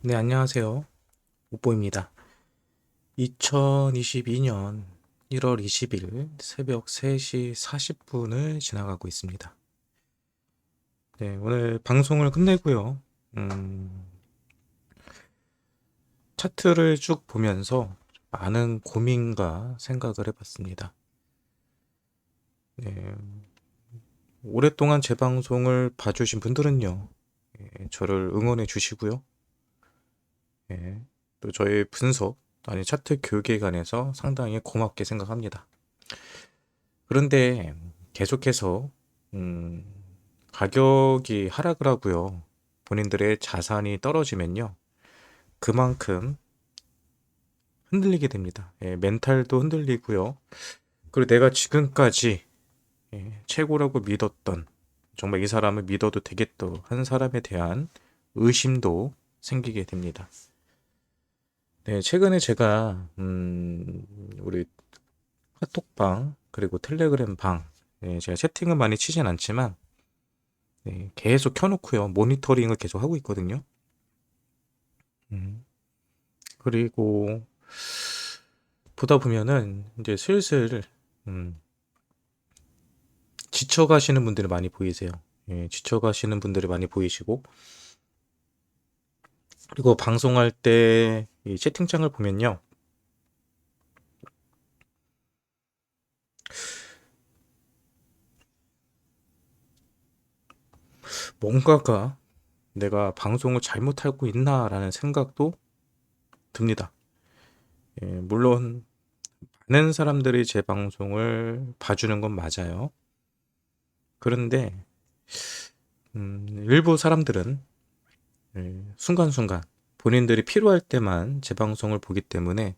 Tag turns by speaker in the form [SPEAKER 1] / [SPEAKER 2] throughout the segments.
[SPEAKER 1] 네, 안녕하세요. 오뽀입니다. 2022년 1월 20일 새벽 3시 40분을 지나가고 있습니다. 네, 오늘 방송을 끝내고요. 차트를 쭉 보면서 많은 고민과 생각을 해봤습니다. 네, 오랫동안 제 방송을 봐주신 분들은요, 저를 응원해 주시고요. 또 저의 분석, 아니 차트 교육에 관해서 상당히 고맙게 생각합니다. 그런데 계속해서 음, 가격이 하락을 하고요. 본인들의 자산이 떨어지면요. 그만큼 흔들리게 됩니다. 멘탈도 흔들리고요. 그리고 내가 지금까지 최고라고 믿었던, 정말 이 사람을 믿어도 되겠다 한 사람에 대한 의심도 생기게 됩니다. 네, 최근에 제가 우리 카톡방 그리고 텔레그램 방, 제가 채팅은 많이 치진 않지만 계속 켜놓고요. 모니터링을 계속 하고 있거든요. 음, 그리고 보다 보면은 이제 슬슬 음, 지쳐가시는 분들이 많이 보이세요. 지쳐가시는 분들이 많이 보이시고, 그리고 방송할 때 이 채팅창을 보면요. 뭔가가 내가 방송을 잘못하고 있나라는 생각도 듭니다. 물론 많은 사람들이 제 방송을 봐주는 건 맞아요. 그런데 일부 사람들은 순간순간 본인들이 필요할 때만 제 방송을 보기 때문에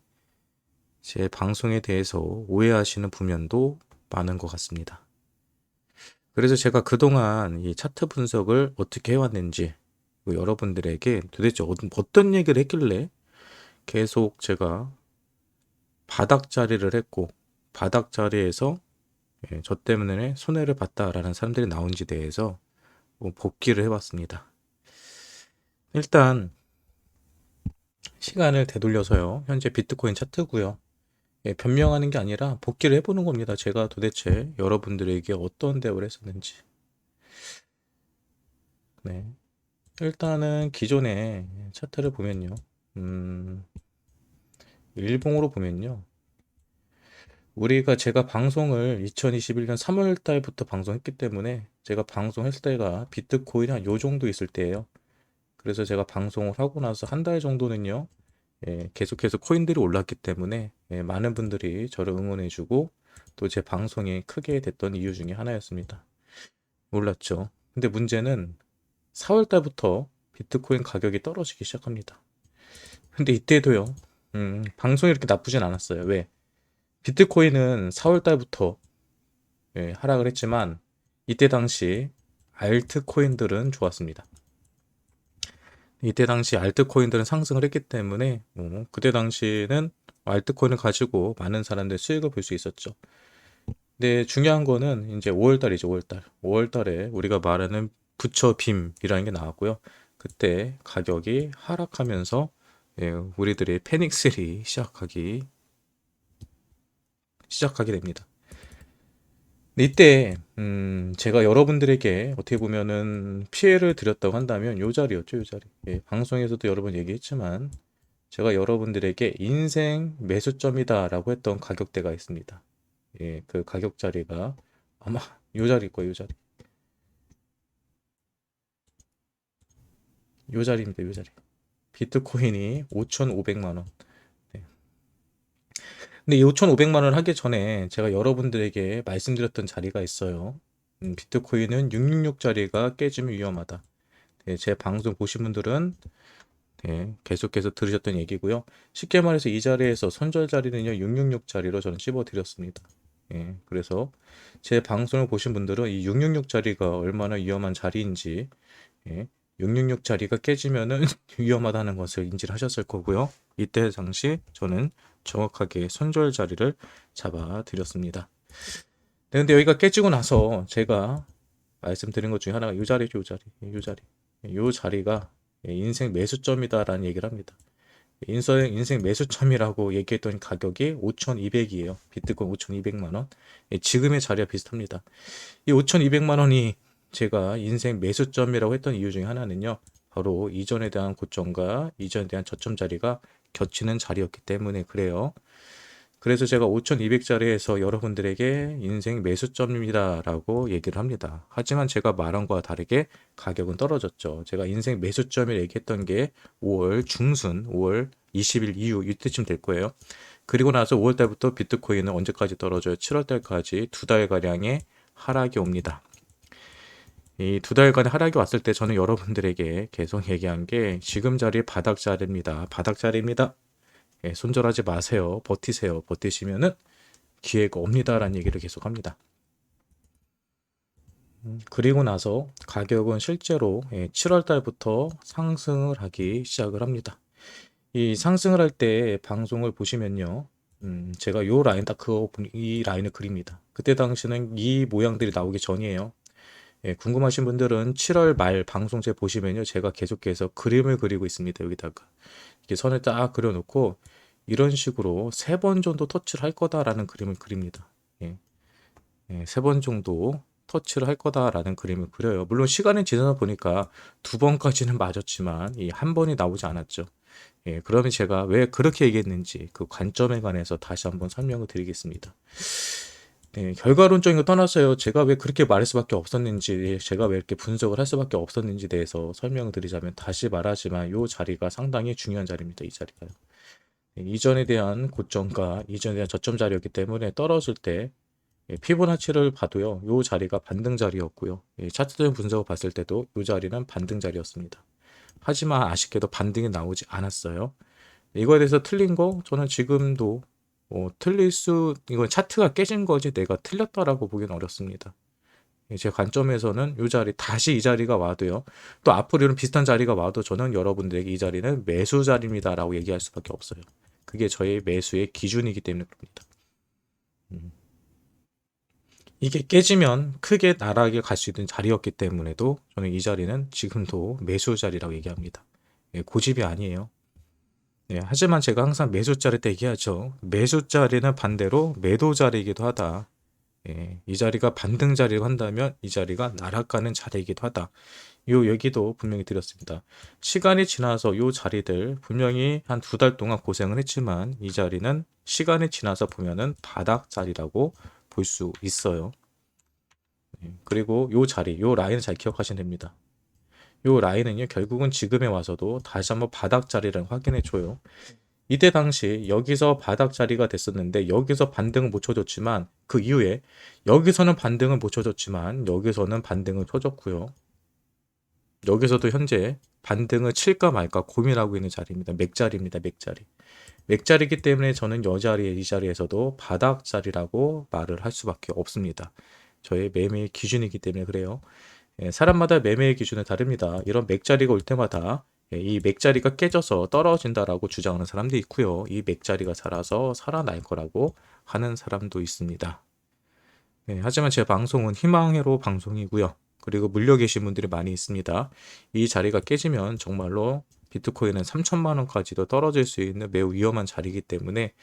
[SPEAKER 1] 제 방송에 대해서 오해하시는 부면도 많은 것 같습니다. 그래서 제가 그동안 이 차트 분석을 어떻게 해왔는지 여러분들에게 도대체 어떤 얘기를 했길래 계속 제가 바닥 자리를 했고 바닥 자리에서 저 때문에 손해를 봤다라는 사람들이 나온지 대해서 복기를 해봤습니다. 일단 시간을 되돌려서요. 현재 비트코인 차트고요. 변명하는 게 아니라 복기를 해보는 겁니다. 제가 도대체 여러분들에게 어떤 대우를 했었는지. 네. 일단은 기존의 차트를 보면요. 음, 일봉으로 보면요. 제가 방송을 2021년 3월 달부터 방송했기 때문에 제가 방송했을 때가 비트코인이 한 요 정도 있을 때예요. 그래서 제가 방송을 하고 나서 한 달 정도는요. 계속해서 코인들이 올랐기 때문에 많은 분들이 저를 응원해주고 또 제 방송이 크게 됐던 이유 중에 하나였습니다. 올랐죠. 근데 문제는 4월 달부터 비트코인 가격이 떨어지기 시작합니다. 근데 이때도요. 방송이 이렇게 나쁘진 않았어요. 왜? 비트코인은 4월 달부터 하락을 했지만 이때 당시 알트코인들은 좋았습니다. 이때 당시 알트코인들은 상승을 했기 때문에 그때 당시는 알트코인을 가지고 많은 사람들이 수익을 볼 수 있었죠. 근데 중요한 거는 이제 5월 달이죠, 5월 달. 5월 달에 우리가 말하는 부처 빔이라는 게 나왔고요. 그때 가격이 하락하면서 우리들의 패닉셀이 시작하게 됩니다. 이때 제가 여러분들에게 어떻게 보면은 피해를 드렸다고 한다면 요 자리였죠, 요 자리. 방송에서도 여러 번 얘기했지만 제가 여러분들에게 인생 매수점이다라고 했던 가격대가 있습니다. 그 가격 자리가 아마 요 자리일 거예요, 요 자리. 요 자리입니다, 요 자리. 비트코인이 5,500만 원. 네. 근데 이 5,500만 원 하기 전에 제가 여러분들에게 말씀드렸던 자리가 있어요. 비트코인은 666 자리가 깨지면 위험하다. 제 방송 보신 분들은 계속해서 들으셨던 얘기고요. 쉽게 말해서 이 자리에서 손절 자리는요, 666 자리로 저는 찝어드렸습니다. 그래서 제 방송을 보신 분들은 이 666 자리가 얼마나 위험한 자리인지, 666 자리가 깨지면은 위험하다는 것을 인지를 하셨을 거고요. 이때 당시 저는 정확하게 손절 자리를 잡아 드렸습니다. 네, 근데 여기가 깨지고 나서 제가 말씀드린 것 중에 하나가 이 자리죠, 이 자리. 이 자리. 이 자리가 인생 매수점이다라는 얘기를 합니다. 인생 매수점이라고 얘기했던 가격이 5,200이에요. 비트코인 5,200만 원. 지금의 자리와 비슷합니다. 이 5,200만 원이 제가 인생 매수점이라고 했던 이유 중에 하나는요. 바로 이전에 대한 고점과 이전에 대한 저점 자리가 겹치는 자리였기 때문에 그래요. 그래서 제가 5,200짜리에서 여러분들에게 인생 매수점이다라고 얘기를 합니다. 하지만 제가 말한 거와 다르게 가격은 떨어졌죠. 제가 인생 매수점을 얘기했던 게 5월 중순, 5월 20일 이후 이때쯤 될 거예요. 그리고 나서 5월 달부터 비트코인은 언제까지 떨어져요? 7월 달까지 두 달가량의 하락이 옵니다. 이 두 달간의 하락이 왔을 때 저는 여러분들에게 계속 얘기한 게 지금 자리 바닥 자리입니다. 바닥 자리입니다. 손절하지 마세요. 버티세요. 버티시면은 기회가 옵니다라는 얘기를 계속 합니다. 그리고 나서 가격은 실제로 7월 달부터 상승을 하기 시작을 합니다. 이 상승을 할 때 방송을 보시면요. 제가 요 라인 이 라인을 그립니다. 그때 당시는 이 모양들이 나오기 전이에요. 궁금하신 분들은 7월 말 방송제 보시면요. 제가 계속해서 그림을 그리고 있습니다. 여기다가. 이렇게 선을 딱 그려놓고 이런 식으로 3번 정도 터치를 할 거다라는 그림을 그립니다. 3번 정도 터치를 할 거다라는 그림을 그려요. 물론 시간이 지나다 보니까 2번까지는 맞았지만 이 한 번이 나오지 않았죠. 그러면 제가 왜 그렇게 얘기했는지 그 관점에 관해서 다시 한번 설명을 드리겠습니다. 결과론적인 거 떠나서요. 제가 왜 그렇게 말할 수밖에 없었는지, 제가 왜 이렇게 분석을 할 수밖에 없었는지 대해서 설명을 드리자면 다시 말하지만 이 자리가 상당히 중요한 자리입니다. 이 자리가요. 이전에 대한 고점과 이전에 대한 저점 자리였기 때문에 떨어질 때 피보나치를 봐도요. 이 자리가 반등 자리였고요. 차트적인 분석을 봤을 때도 이 자리는 반등 자리였습니다. 하지만 아쉽게도 반등이 나오지 않았어요. 이거에 대해서 틀린 거 저는 지금도 이건 차트가 깨진 거지 내가 틀렸다라고 보기는 어렵습니다. 제 관점에서는 이 자리 다시 이 자리가 와도요. 또 앞으로 이런 비슷한 자리가 와도 저는 여러분들에게 이 자리는 매수 자리입니다라고 얘기할 수밖에 없어요. 그게 저의 매수의 기준이기 때문에 그럽니다. 이게 깨지면 크게 나락에 갈 수 있는 자리였기 때문에도 저는 이 자리는 지금도 매수 자리라고 얘기합니다. 고집이 아니에요. 하지만 제가 항상 매수 자리 때 얘기하죠. 매수 자리는 반대로 매도 자리이기도 하다. 이 자리가 반등 자리로 한다면 이 자리가 나락가는 자리이기도 하다. 요 얘기도 분명히 드렸습니다. 시간이 지나서 요 자리들 분명히 한 2달 동안 고생을 했지만 이 자리는 시간이 지나서 보면은 바닥 자리라고 볼 수 있어요. 그리고 요 자리, 요 라인을 잘 기억하시면 됩니다. 요 라인은요, 결국은 지금에 와서도 다시 한번 바닥 자리를 확인해 줘요. 이때 당시 여기서 바닥 자리가 됐었는데 여기서 반등을 못 쳐줬지만 그 이후에 여기서는 반등을 못 쳐줬지만 여기서는 반등을 쳐줬고요. 여기서도 현재 반등을 칠까 말까 고민하고 있는 자리입니다. 맥자리입니다. 맥자리. 맥자리이기 때문에 저는 이 자리에서도 바닥 자리라고 말을 할 수밖에 없습니다. 저의 매매의 기준이기 때문에 그래요. 사람마다 매매의 기준은 다릅니다. 이런 맥자리가 올 때마다 이 맥자리가 깨져서 떨어진다라고 주장하는 사람도 있고요. 이 맥자리가 살아서 살아날 거라고 하는 사람도 있습니다. 하지만 제 방송은 희망회로 방송이고요. 그리고 물려 계신 분들이 많이 있습니다. 이 자리가 깨지면 정말로 비트코인은 3천만 원까지도 떨어질 수 있는 매우 위험한 자리이기 때문에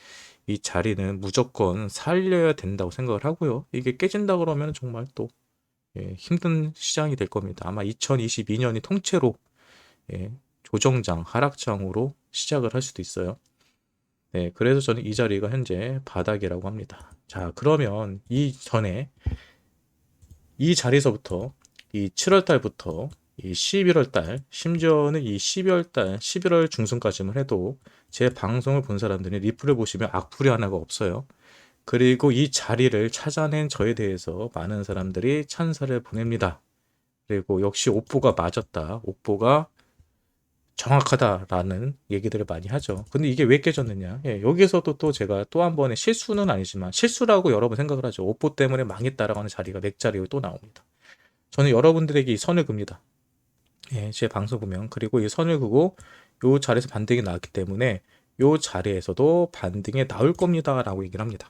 [SPEAKER 1] 이 자리는 무조건 살려야 된다고 생각을 하고요. 이게 깨진다 그러면 정말 또 힘든 시장이 될 겁니다. 아마 2022년이 통째로 조정장, 하락장으로 시작을 할 수도 있어요. 그래서 저는 이 자리가 현재 바닥이라고 합니다. 자, 그러면 이전에 이 자리에서부터 이 7월 달부터 이 11월 달, 심지어는 이 12월 달, 11월 중순까지만 해도 제 방송을 본 사람들이 리플을 보시면 악플이 하나가 없어요. 그리고 이 자리를 찾아낸 저에 대해서 많은 사람들이 찬사를 보냅니다. 그리고 역시 옥보가 맞았다. 옥보가 정확하다라는 얘기들을 많이 하죠. 근데 이게 왜 깨졌느냐? 여기서도 또 제가 또 한 번의 실수는 아니지만 실수라고 여러분 생각을 하죠. 옥보 때문에 망했다라고 하는 자리가 맥자리로 또 나옵니다. 저는 여러분들에게 이 선을 긋니다. 제 방송 보면 그리고 이 선을 그고 요 자리에서 반등이 나왔기 때문에 요 자리에서도 반등이 나올 겁니다라고 얘기를 합니다.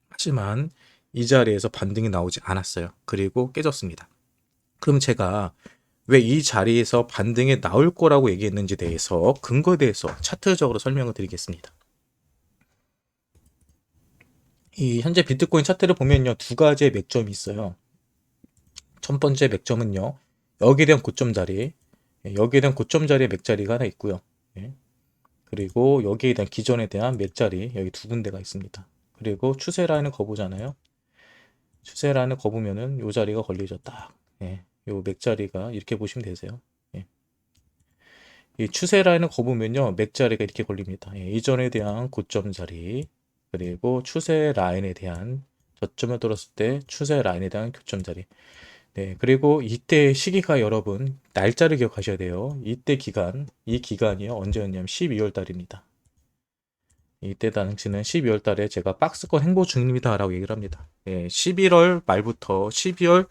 [SPEAKER 1] 하지만 이 자리에서 반등이 나오지 않았어요. 그리고 깨졌습니다. 그럼 제가 왜 이 자리에서 반등이 나올 거라고 얘기했는지 대해서 근거에 대해서 차트적으로 설명을 드리겠습니다. 이 현재 비트코인 차트를 보면요, 두 가지의 맥점이 있어요. 첫 번째 맥점은요, 여기에 대한 고점 자리, 여기에 대한 고점 자리의 맥자리가 하나 있고요. 예. 그리고 여기에 대한 기존에 대한 맥자리, 여기 두 군데가 있습니다. 그리고 추세 라인을 거보잖아요. 추세 라인을 거보면은 요 자리가 걸리죠. 딱. 예. 요 맥자리가 이렇게 보시면 되세요. 예. 이 추세 라인을 거보면요, 맥자리가 이렇게 걸립니다. 예. 이전에 대한 고점 자리, 그리고 추세 라인에 대한 저점을 뚫었을 때 추세 라인에 대한 교점 자리. 네, 그리고 이때 시기가 여러분 날짜를 기억하셔야 돼요. 이때 기간, 이 기간이요. 언제였냐면 12월 달입니다. 이때 당시는 12월 달에 제가 박스권 행보 중입니다 라고 얘기를 합니다. 예, 11월 말부터 12월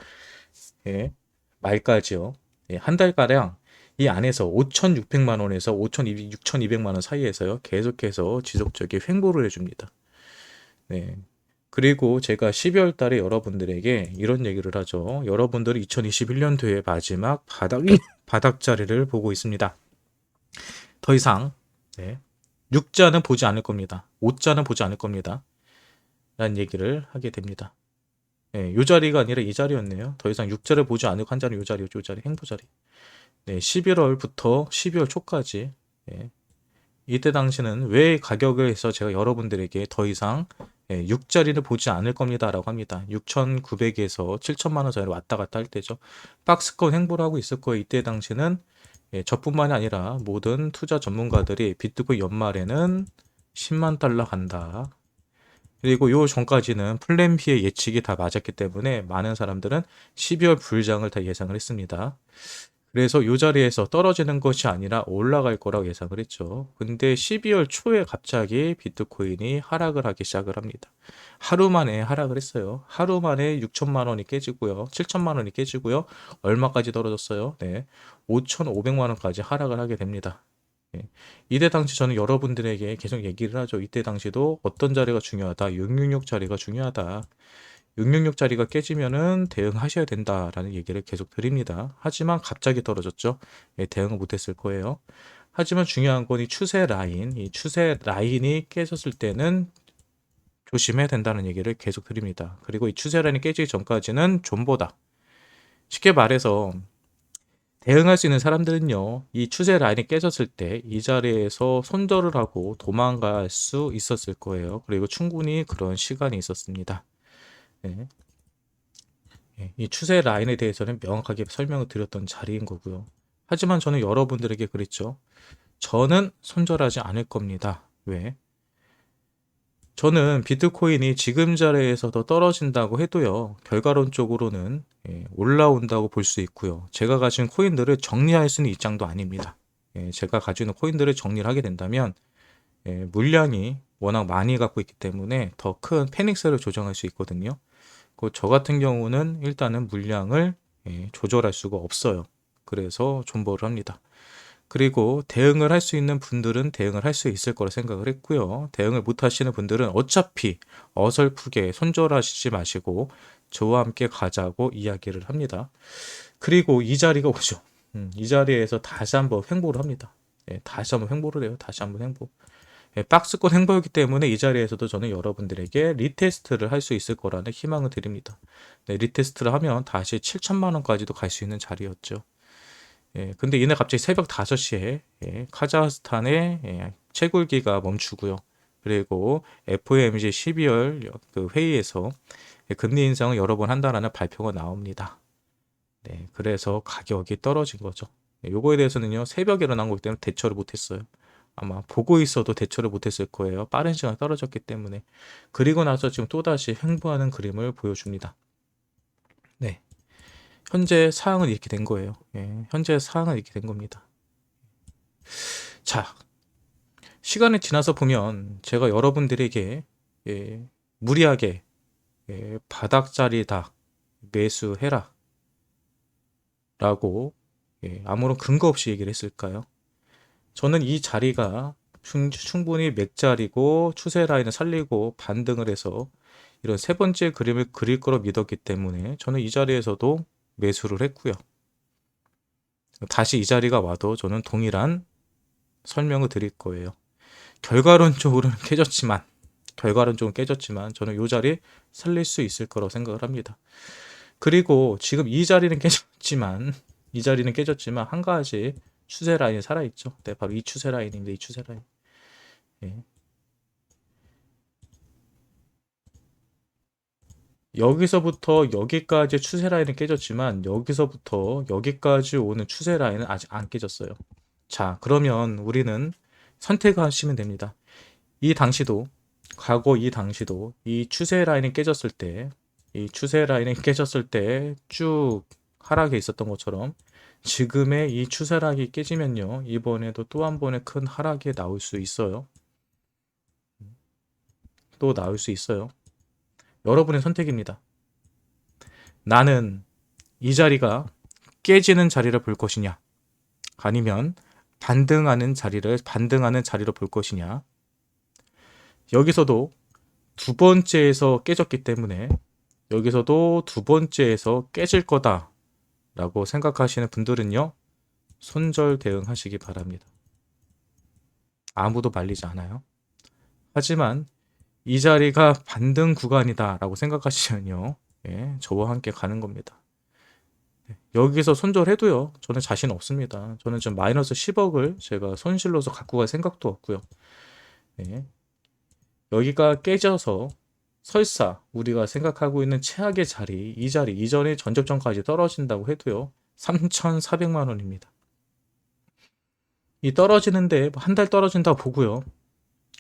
[SPEAKER 1] 예, 말까지요. 예, 한 달가량 이 안에서 5,600만 원에서 6,200만 원 사이에서요. 계속해서 지속적인 횡보를 해줍니다. 네. 그리고 제가 12월 달에 여러분들에게 이런 얘기를 하죠. 여러분들은 2021년도의 마지막 바닥 자리를 보고 있습니다. 더 이상 네, 6자는 보지 않을 겁니다. 5자는 보지 않을 겁니다. 라는 얘기를 하게 됩니다. 네, 요 자리가 아니라 이 자리였네요. 더 이상 6자를 보지 않을 한 자리 요 자리였죠. 요 자리 행보 자리. 네, 11월부터 12월 초까지 네, 이때 당시는 왜 가격을 해서 제가 여러분들에게 더 이상 6자리를 보지 않을 겁니다 라고 합니다. 6,900에서 7천만 원 사이로 왔다 갔다 할 때죠. 박스권 행보를 하고 있을 거예요. 이때 당시는 저뿐만이 아니라 모든 투자 전문가들이 비트코인 연말에는 10만 달러 간다. 그리고 요 전까지는 플랜 B의 예측이 다 맞았기 때문에 많은 사람들은 12월 불장을 다 예상을 했습니다. 그래서 이 자리에서 떨어지는 것이 아니라 올라갈 거라고 예상을 했죠. 근데 12월 초에 갑자기 비트코인이 하락을 하기 시작을 합니다. 하루 만에 하락을 했어요. 하루 만에 6천만 원이 깨지고요. 7천만 원이 깨지고요. 얼마까지 떨어졌어요? 네. 5,500만 원까지 하락을 하게 됩니다. 네. 이때 당시 저는 여러분들에게 계속 얘기를 하죠. 이때 당시도 어떤 자리가 중요하다. 666 자리가 중요하다. 666짜리가 깨지면은 대응하셔야 된다라는 얘기를 계속 드립니다. 하지만 갑자기 떨어졌죠. 예, 대응을 못했을 거예요. 하지만 중요한 건 이 추세 라인, 이 추세 라인이 깨졌을 때는 조심해야 된다는 얘기를 계속 드립니다. 그리고 이 추세 라인이 깨지기 전까지는 존버다. 쉽게 말해서 대응할 수 있는 사람들은요, 이 추세 라인이 깨졌을 때 이 자리에서 손절을 하고 도망갈 수 있었을 거예요. 그리고 충분히 그런 시간이 있었습니다. 네. 이 추세 라인에 대해서는 명확하게 설명을 드렸던 자리인 거고요. 하지만 저는 여러분들에게 그랬죠. 저는 손절하지 않을 겁니다. 왜? 저는 비트코인이 지금 자리에서 더 떨어진다고 해도요. 결과론적으로는 올라온다고 볼 수 있고요. 제가 가진 코인들을 정리할 수 있는 입장도 아닙니다. 제가 가지고 있는 코인들을 정리를 하게 된다면 물량이 워낙 많이 갖고 있기 때문에 더 큰 패닉셀을 조정할 수 있거든요. 저 같은 경우는 일단은 물량을 조절할 수가 없어요. 그래서 존버를 합니다. 그리고 대응을 할 수 있는 분들은 대응을 할 수 있을 거라 생각을 했고요. 대응을 못 하시는 분들은 어차피 어설프게 손절하시지 마시고 저와 함께 가자고 이야기를 합니다. 그리고 이 자리가 오죠. 이 자리에서 다시 한번 횡보를 합니다. 다시 한번 횡보를 해요. 다시 한번 횡보. 박스권 행보였기 때문에 이 자리에서도 저는 여러분들에게 리테스트를 할 수 있을 거라는 희망을 드립니다. 네, 리테스트를 하면 다시 7천만 원까지도 갈 수 있는 자리였죠. 근데 이날 갑자기 새벽 5시에 카자흐스탄의 채굴기가 멈추고요. 그리고 FOMC 12월 그 회의에서 금리 인상을 여러 번 한다라는 발표가 나옵니다. 네, 그래서 가격이 떨어진 거죠. 요거에 대해서는요, 새벽에 일어난 거기 때문에 대처를 못했어요. 아마 보고 있어도 대처를 못했을 거예요. 빠른 시간에 떨어졌기 때문에. 그리고 나서 지금 또다시 횡보하는 그림을 보여줍니다. 네. 현재 상황은 이렇게 된 거예요. 현재 상황은 이렇게 된 겁니다. 자, 시간이 지나서 보면 제가 여러분들에게 무리하게 바닥자리다 매수해라 라고 아무런 근거 없이 얘기를 했을까요? 저는 이 자리가 충분히 맥자리고 추세 라인을 살리고 반등을 해서 이런 세 번째 그림을 그릴 거로 믿었기 때문에 저는 이 자리에서도 매수를 했고요. 다시 이 자리가 와도 저는 동일한 설명을 드릴 거예요. 결과론적으로는 깨졌지만 저는 이 자리 살릴 수 있을 거라고 생각을 합니다. 그리고 지금 이 자리는 깨졌지만 한 가지 추세 라인이 살아있죠. 네, 바로 이 추세 라인입니다. 이 추세 라인. 예. 여기서부터 여기까지 추세 라인은 깨졌지만 여기서부터 여기까지 오는 추세 라인은 아직 안 깨졌어요. 자, 그러면 우리는 선택하시면 됩니다. 이 당시도 과거 이 당시도 이 추세 라인이 깨졌을 때 쭉 하락에 있었던 것처럼 지금의 이 추세 하락이 깨지면요, 이번에도 또 한 번의 큰 하락이 나올 수 있어요. 또 나올 수 있어요. 여러분의 선택입니다. 나는 이 자리가 깨지는 자리를 볼 것이냐, 아니면 반등하는 자리로 볼 것이냐. 여기서도 두 번째에서 깨졌기 때문에 여기서도 두 번째에서 깨질 거다라고 생각하시는 분들은요, 손절 대응하시기 바랍니다. 아무도 말리지 않아요. 하지만 이 자리가 반등 구간이다라고 생각하시면요, 예, 저와 함께 가는 겁니다. 여기서 손절해도요, 저는 자신 없습니다. 저는 지금 마이너스 10억을 제가 손실로서 갖고 갈 생각도 없고요. 예, 여기가 깨져서 설사 우리가 생각하고 있는 최악의 자리, 이 자리 이전에 전접점까지 떨어진다고 해도요, 3,400만 원입니다. 이 떨어지는데 한 달 떨어진다고 보고요.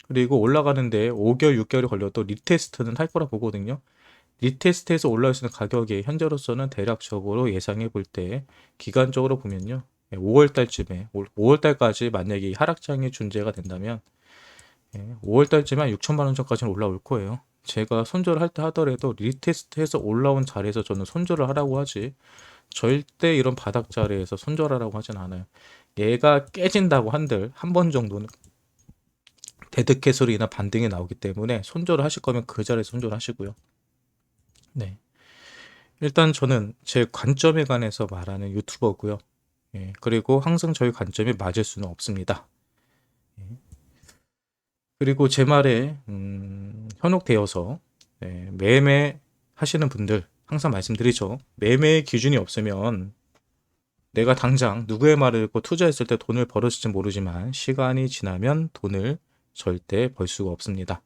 [SPEAKER 1] 그리고 올라가는데 5개월, 6개월이 걸려도 리테스트는 할 거라 보거든요. 리테스트에서 올라올 수 있는 가격이 현재로서는 대략적으로 예상해 볼 때 기간적으로 보면요, 5월 달쯤에 5월 달까지 만약에 하락장이 존재가 된다면 5월 달쯤에 6천만 원 전까지는 올라올 거예요. 제가 손절을 할 때 하더라도 리테스트해서 올라온 자리에서 저는 손절을 하라고 하지, 절대 이런 바닥 자리에서 손절하라고 하진 않아요. 얘가 깨진다고 한들 한 번 정도는 데드캣으로 인한 반등이 나오기 때문에 손절을 하실 거면 그 자리에서 손절하시고요. 네. 일단 저는 제 관점에 관해서 말하는 유튜버고요. 예, 그리고 항상 저희 관점이 맞을 수는 없습니다. 예. 그리고 제 말에 현혹되어서 매매 하시는 분들 항상 말씀드리죠. 매매의 기준이 없으면 내가 당장 누구의 말을 듣고 투자했을 때 돈을 벌었을지 모르지만 시간이 지나면 돈을 절대 벌 수가 없습니다.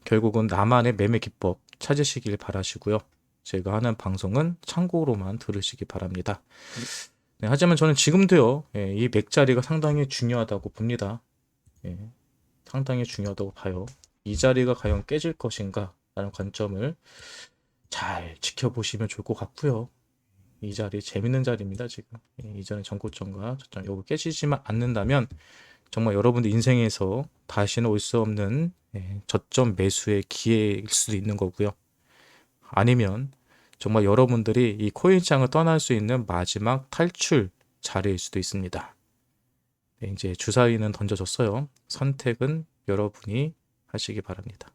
[SPEAKER 1] 결국은 나만의 매매 기법 찾으시길 바라시고요. 제가 하는 방송은 참고로만 들으시기 바랍니다. 네, 하지만 저는 지금도요, 이 맥자리가 상당히 중요하다고 봅니다. 상당히 중요하다고 봐요. 이 자리가 과연 깨질 것인가 라는 관점을 잘 지켜보시면 좋을 것 같고요. 이 자리 재밌는 자리입니다. 지금 이전에 전고점과 저점 요거 깨지지만 않는다면 정말 여러분들 인생에서 다시는 올 수 없는 저점 매수의 기회일 수도 있는 거고요. 아니면 정말 여러분들이 이 코인장을 떠날 수 있는 마지막 탈출 자리일 수도 있습니다. 네, 이제 주사위는 던져졌어요. 선택은 여러분이 하시기 바랍니다.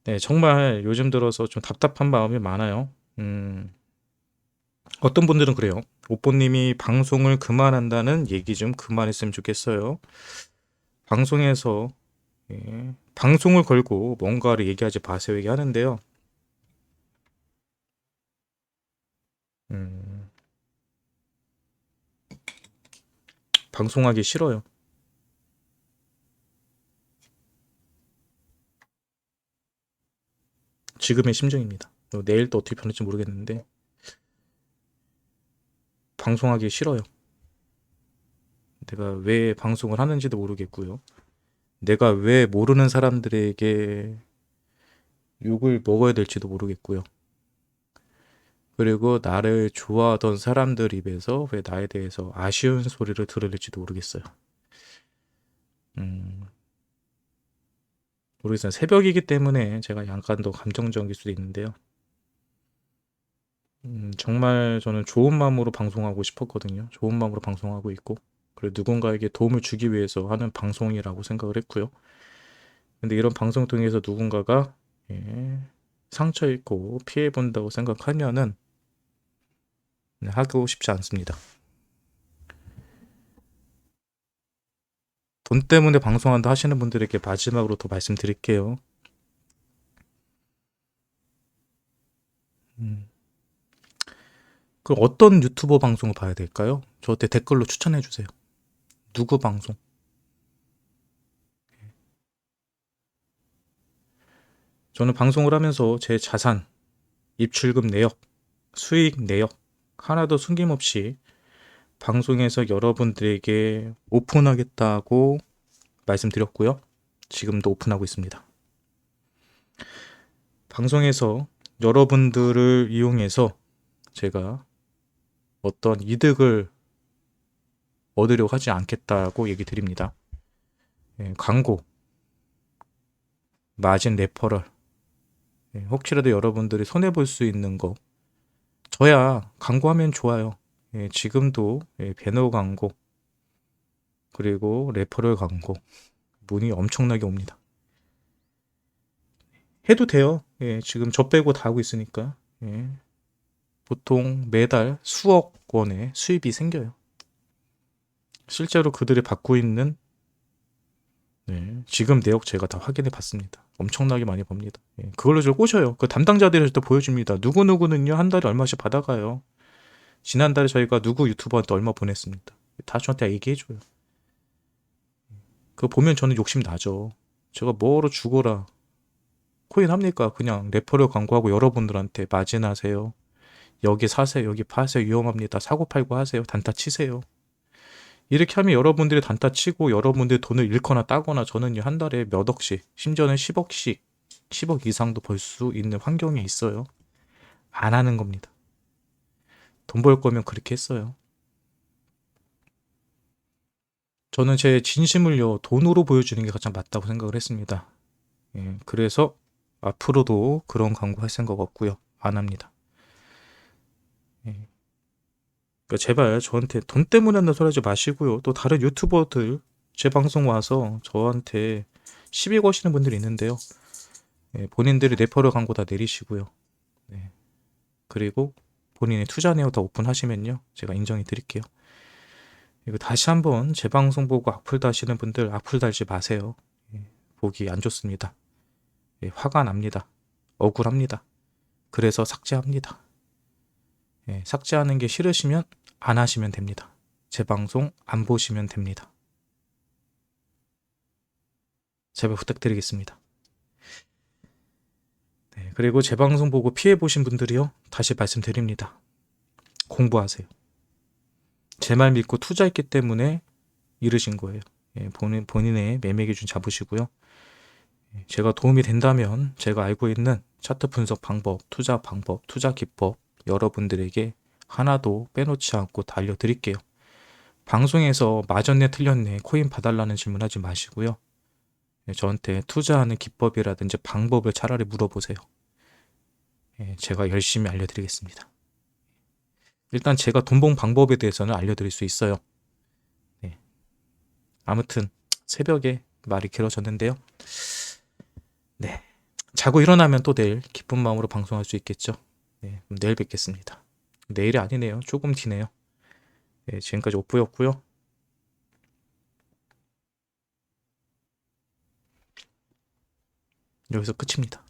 [SPEAKER 1] 네, 정말 요즘 들어서 좀 답답한 마음이 많아요. 어떤 분들은 그래요. 오뽀님이 방송을 그만한다는 얘기 좀 그만했으면 좋겠어요. 방송에서 방송을 걸고 뭔가를 얘기하지 마세요 얘기하는데요. 음, 방송하기 싫어요. 지금의 심정입니다. 내일 또 어떻게 변할지 모르겠는데 방송하기 싫어요. 내가 왜 방송을 하는지도 모르겠고요. 내가 왜 모르는 사람들에게 욕을 먹어야 될지도 모르겠고요. 그리고 나를 좋아하던 사람들 입에서 왜 나에 대해서 아쉬운 소리를 들을지도 모르겠어요. 음, 모르겠어요. 새벽이기 때문에 제가 약간 더 감정적일 수도 있는데요. 정말 저는 좋은 마음으로 방송하고 싶었거든요. 좋은 마음으로 방송하고 있고, 그리고 누군가에게 도움을 주기 위해서 하는 방송이라고 생각을 했고요. 근데 이런 방송 통해서 누군가가 상처 입고 피해 본다고 생각하면은 하고 싶지 않습니다. 돈 때문에 방송한다 하시는 분들에게 마지막으로 더 말씀드릴게요. 그럼 어떤 유튜버 방송을 봐야 될까요? 저한테 댓글로 추천해 주세요. 누구 방송? 저는 방송을 하면서 제 자산, 입출금 내역, 수익 내역 하나도 숨김없이 방송에서 여러분들에게 오픈하겠다고 말씀드렸고요. 지금도 오픈하고 있습니다. 방송에서 여러분들을 이용해서 제가 어떤 이득을 얻으려고 하지 않겠다고 얘기 드립니다. 광고, 마진 레퍼럴, 혹시라도 여러분들이 손해볼 수 있는 거 저야 광고하면 좋아요. 지금도 배너 광고 그리고 레퍼럴 광고 문의 엄청나게 옵니다. 해도 돼요. 지금 저 빼고 다 하고 있으니까 보통 매달 수억 원의 수입이 생겨요. 실제로 그들이 받고 있는 지금 내역 제가 다 확인해 봤습니다. 엄청나게 많이 봅니다. 그걸로 저를 꼬셔요. 그 담당자들이 또 보여줍니다. 누구누구는요 한 달에 얼마씩 받아가요. 지난달에 저희가 누구 유튜버한테 얼마 보냈습니다. 다 저한테 얘기해줘요. 그거 보면 저는 욕심 나죠. 제가 뭐로 죽어라 코인 합니까? 그냥 레퍼럴 광고하고 여러분들한테 마진하세요. 여기 사세요. 여기 파세요. 위험합니다. 사고 팔고 하세요. 단타 치세요. 이렇게 하면 여러분들이 단타 치고 여러분들이 돈을 잃거나 따거나 저는 한 달에 몇 억씩 심지어는 10억씩 10억 이상도 벌 수 있는 환경에 있어요. 안 하는 겁니다. 돈 벌 거면 그렇게 했어요. 저는 제 진심을요 돈으로 보여주는 게 가장 맞다고 생각을 했습니다. 그래서 앞으로도 그런 광고 할 생각 없고요. 안 합니다. 예. 그러니까 제발 저한테 돈 때문에 한다 소리 하지 마시고요. 또 다른 유튜버들 제 방송 와서 저한테 시비 거시는 분들이 있는데요. 본인들이 레퍼럴 광고 다 내리시고요. 네. 그리고 본인의 투자 내역 다 오픈하시면요. 제가 인정해 드릴게요. 그리고 다시 한번 제 방송 보고 악플 다시는 분들 악플 달지 마세요. 보기 안 좋습니다. 화가 납니다. 억울합니다. 그래서 삭제합니다. 삭제하는 게 싫으시면 안 하시면 됩니다. 제 방송 안 보시면 됩니다. 제발 부탁드리겠습니다. 그리고 제 방송 보고 피해 보신 분들이요. 다시 말씀드립니다. 공부하세요. 제 말 믿고 투자했기 때문에 잃으신 거예요. 본인의 매매 기준 잡으시고요. 제가 도움이 된다면 제가 알고 있는 차트 분석 방법, 투자 방법, 투자 기법 여러분들에게 하나도 빼놓지 않고 다 알려드릴게요. 방송에서 맞았네 틀렸네 코인 봐달라는 질문하지 마시고요. 저한테 투자하는 기법이라든지 방법을 차라리 물어보세요. 제가 열심히 알려드리겠습니다. 일단 제가 돈 번 방법에 대해서는 알려드릴 수 있어요. 아무튼 새벽에 말이 길어졌는데요. 네, 자고 일어나면 또 내일 기쁜 마음으로 방송할 수 있겠죠. 내일 뵙겠습니다. 내일이 아니네요. 조금 뒤네요. 지금까지 오프였고요. 여기서 끝입니다.